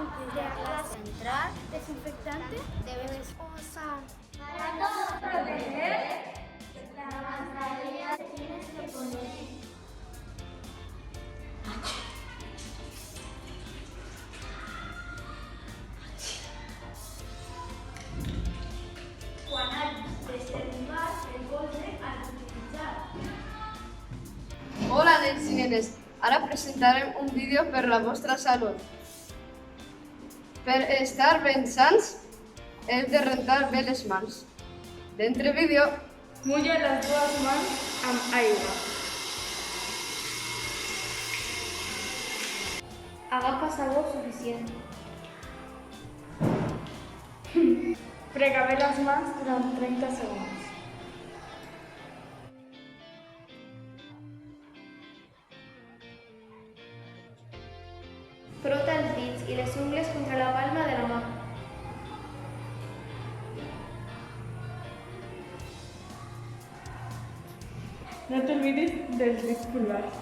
antes de la clase entrar, desinfectante debes usar. Para no proteger, la mascarilla tienes que poner. Quan has d'exterminar el colze al utilitzar. Hola, nens i nenes. Ara presentarem un vídeo per la vostra salut. Per estar ben sans, heu de rentar bé les mans. D'entre vídeo. Mulla les dues mans amb aigua. Agafa sabó suficient. Frega bé les mans durant 30 segons. Frota els dits i les ungles contra la palma de la mà. No t'oblidis dels dits pulgars.